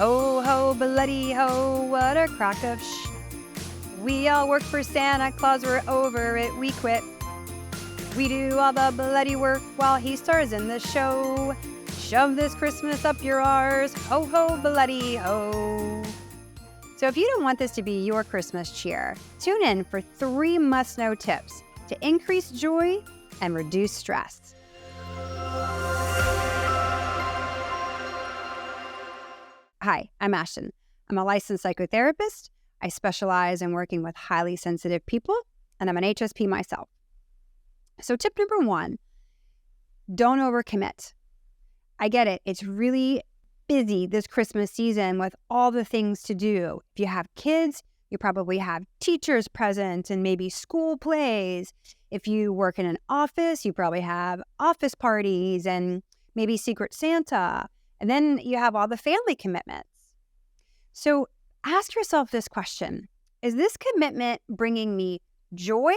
Ho, ho, bloody ho, what a crock of We all work for Santa Claus, we're over it, we quit. We do all the bloody work while he stars in the show. Shove this Christmas up your arse, ho, ho, bloody ho. So if you don't want this to be your Christmas cheer, tune in for 3 must-know tips to increase joy and reduce stress. Hi, I'm Ashton. I'm a licensed psychotherapist. I specialize in working with highly sensitive people, and I'm an HSP myself. So tip number 1, don't overcommit. I get it. It's really busy this Christmas season with all the things to do. If you have kids, you probably have teachers present and maybe school plays. If you work in an office, you probably have office parties and maybe Secret Santa. And then you have all the family commitments. So ask yourself this question. Is this commitment bringing me joy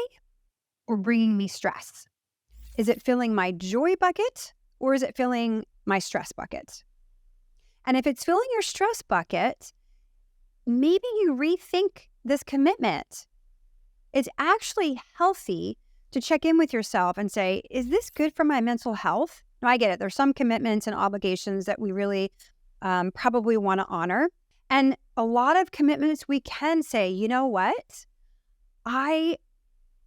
or bringing me stress? Is it filling my joy bucket or is it filling my stress bucket? And if it's filling your stress bucket, maybe you rethink this commitment. It's actually healthy to check in with yourself and say, is this good for my mental health? Now, I get it. There's some commitments and obligations that we really probably want to honor. And a lot of commitments we can say, you know what? I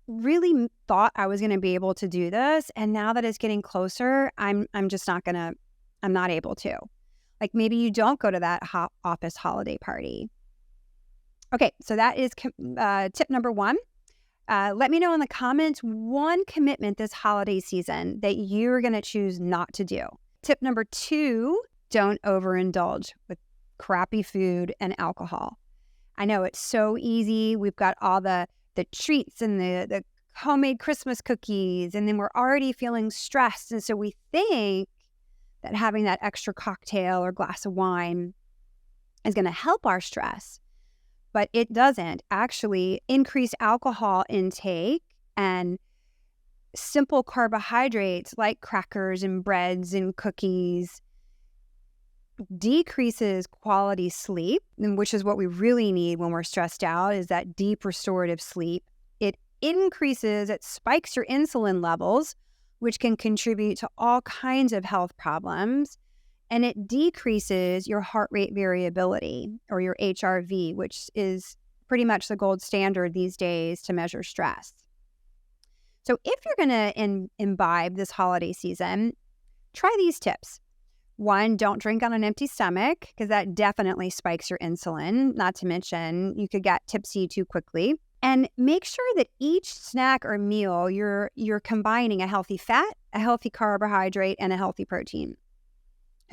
really thought I was going to be able to do this. And now that it's getting closer, I'm not able to. Like maybe you don't go to that office holiday party. Okay, so that is tip number 1. Let me know in the comments one commitment this holiday season that you're going to choose not to do. Tip number 2, don't overindulge with crappy food and alcohol. I know it's so easy. We've got all the treats and the homemade Christmas cookies, and then we're already feeling stressed. And so we think that having that extra cocktail or glass of wine is going to help our stress. But it doesn't. Actually, increased alcohol intake and simple carbohydrates like crackers and breads and cookies decreases quality sleep, which is what we really need when we're stressed out, is that deep restorative sleep. It spikes your insulin levels, which can contribute to all kinds of health problems. And it decreases your heart rate variability, or your HRV, which is pretty much the gold standard these days to measure stress. So if you're going to imbibe this holiday season, try these tips. 1, don't drink on an empty stomach, because that definitely spikes your insulin. Not to mention, you could get tipsy too quickly. And make sure that each snack or meal, you're combining a healthy fat, a healthy carbohydrate, and a healthy protein.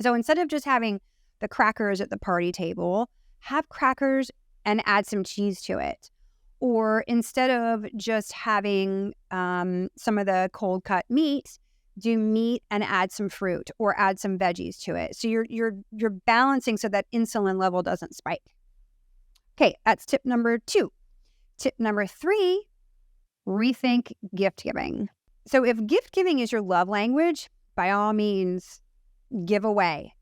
So instead of just having the crackers at the party table, have crackers and add some cheese to it. Or instead of just having some of the cold cut meat, do meat and add some fruit or add some veggies to it. So you're balancing so that insulin level doesn't spike. Okay, that's tip number 2. Tip number 3, rethink gift giving. So if gift giving is your love language, by all means, give away.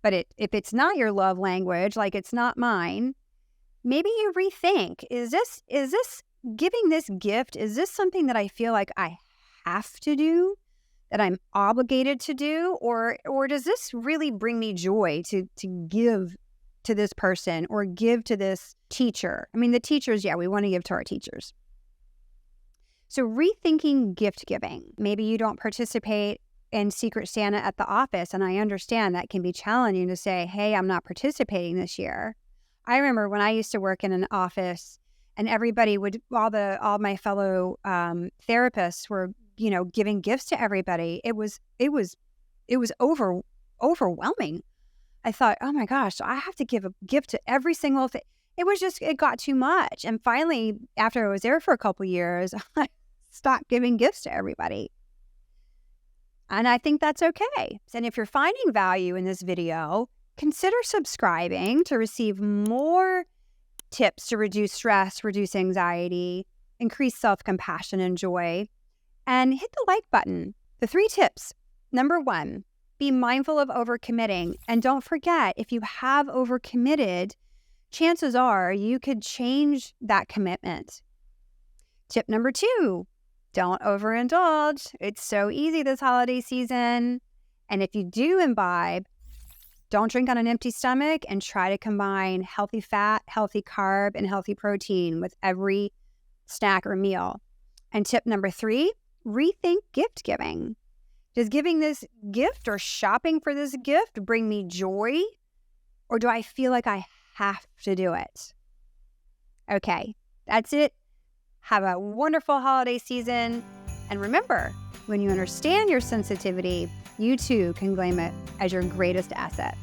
But if it's not your love language, like it's not mine, maybe you rethink, is this giving this gift, is this something that I feel like I have to do, that I'm obligated to do, or does this really bring me joy to give to this person or give to this teacher? I mean, the teachers, yeah, we want to give to our teachers. So rethinking gift giving. Maybe you don't participate in Secret Santa at the office, and I understand that can be challenging to say, hey, I'm not participating this year. I remember when I used to work in an office and everybody would, all my fellow therapists were, giving gifts to everybody. It was overwhelming. I thought, oh my gosh, I have to give a gift to every single thing. It got too much. And finally, after I was there for a couple of years, I stopped giving gifts to everybody. And I think that's okay. And if you're finding value in this video, consider subscribing to receive more tips to reduce stress, reduce anxiety, increase self-compassion and joy, and hit the like button. The 3 tips. Number 1, Be mindful of overcommitting. And don't forget, if you have overcommitted, chances are you could change that commitment. Tip number 2, don't overindulge. It's so easy this holiday season. And if you do imbibe, don't drink on an empty stomach and try to combine healthy fat, healthy carb, and healthy protein with every snack or meal. And tip number 3, rethink gift giving. Does giving this gift or shopping for this gift bring me joy? Or do I feel like I have to do it? Okay, that's it. Have a wonderful holiday season. And remember, when you understand your sensitivity, you too can claim it as your greatest asset.